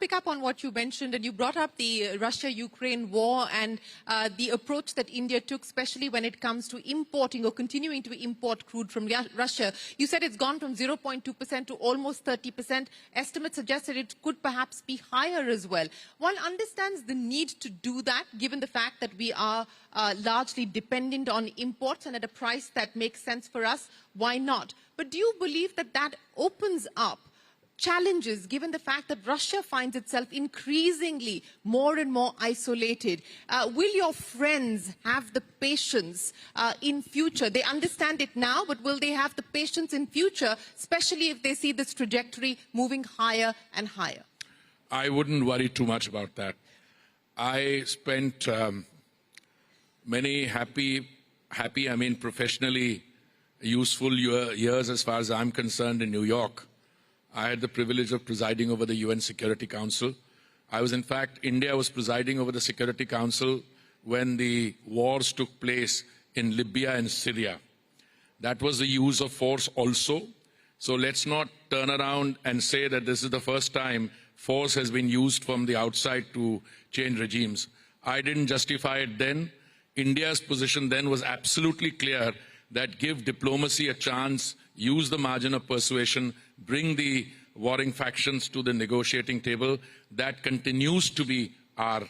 pick up on what you mentioned, and you brought up the Russia-Ukraine war and the approach that India took, especially when it comes to importing or continuing to import crude from Russia. You said it's gone from 0.2% to almost 30%. Estimates suggest that it could perhaps be higher as well. One understands the need to do that, given the fact that we are largely dependent on imports and at a price that makes sense for us. Why not? But do you believe that that opens up challenges, given the fact that Russia finds itself increasingly more and more isolated? Will your friends have the patience in future? They understand it now, but will they have the patience in future, especially if they see this trajectory moving higher and higher? I wouldn't worry too much about that. I spent many professionally useful years as far as I'm concerned in New York. I had the privilege of presiding over the UN Security Council. India was presiding over the Security Council when the wars took place in Libya and Syria. That was the use of force also. So let's not turn around and say that this is the first time force has been used from the outside to change regimes. I didn't justify it then. India's position then was absolutely clear that give diplomacy a chance, use the margin of persuasion, bring the warring factions to the negotiating table. That continues to be our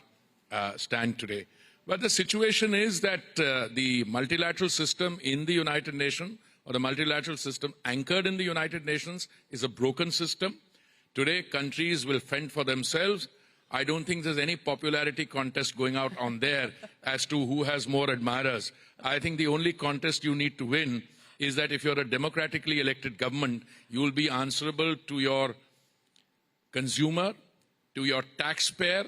stand today. But the situation is that the multilateral system in the United Nations, or the multilateral system anchored in the United Nations, is a broken system. Today, countries will fend for themselves. I don't think there's any popularity contest going out on there as to who has more admirers. I think the only contest you need to win is that if you're a democratically elected government, you will be answerable to your consumer, to your taxpayer.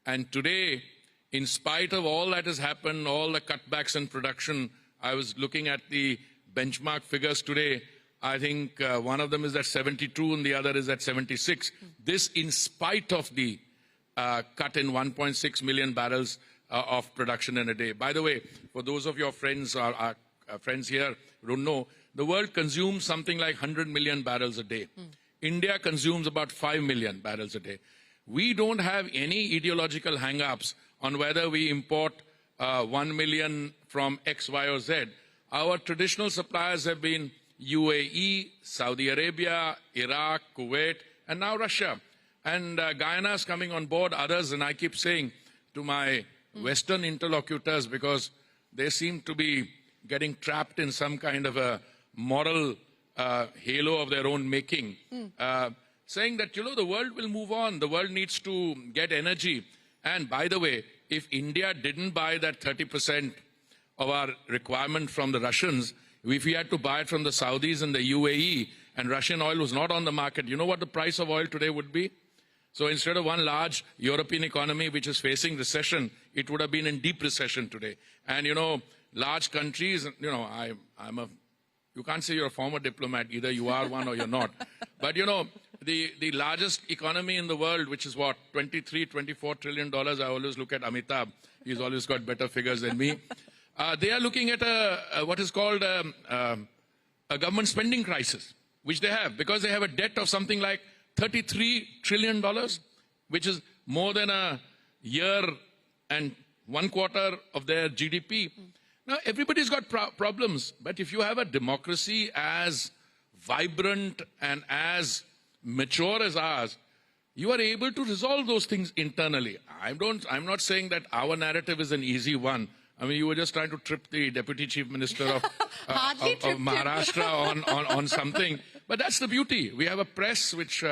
And today, in spite of all that has happened, all the cutbacks in production, I was looking at the benchmark figures today. I think one of them is at 72 and the other is at 76. This in spite of the cut in 1.6 million barrels of production in a day. By the way, for those of your friends, our friends here who don't know, the world consumes something like 100 million barrels a day. India consumes about 5 million barrels a day. We don't have any ideological hang-ups on whether we import 1 million from X, Y, or Z. Our traditional suppliers have been UAE, Saudi Arabia, Iraq, Kuwait, and now Russia. And Guyana is coming on board, others, and I keep saying to my Western interlocutors, because they seem to be getting trapped in some kind of a moral halo of their own making, saying that, the world will move on, the world needs to get energy. And by the way, if India didn't buy that 30% of our requirement from the Russians, if we had to buy it from the Saudis and the UAE, and Russian oil was not on the market, you know what the price of oil today would be? So instead of one large European economy which is facing recession, it would have been in deep recession today. And, large countries, you can't say you're a former diplomat, either you are one or you're not. But, the largest economy in the world, which is what, $23, $24 trillion, I always look at Amitabh. He's always got better figures than me. They are looking at what is called a government spending crisis, which they have, because they have a debt of something like $33 trillion, which is more than a year and 1/4 of their GDP. Now, everybody's got problems, but if you have a democracy as vibrant and as mature as ours, you are able to resolve those things internally. I'm not saying that our narrative is an easy one. I mean, you were just trying to trip the Deputy Chief Minister of Maharashtra on something. But that's the beauty. We have a press which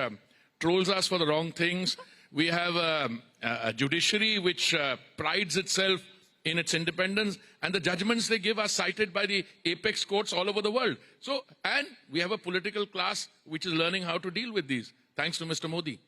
trolls us for the wrong things. We have a judiciary which prides itself in its independence. And the judgments they give are cited by the apex courts all over the world. And we have a political class which is learning how to deal with these, thanks to Mr. Modi.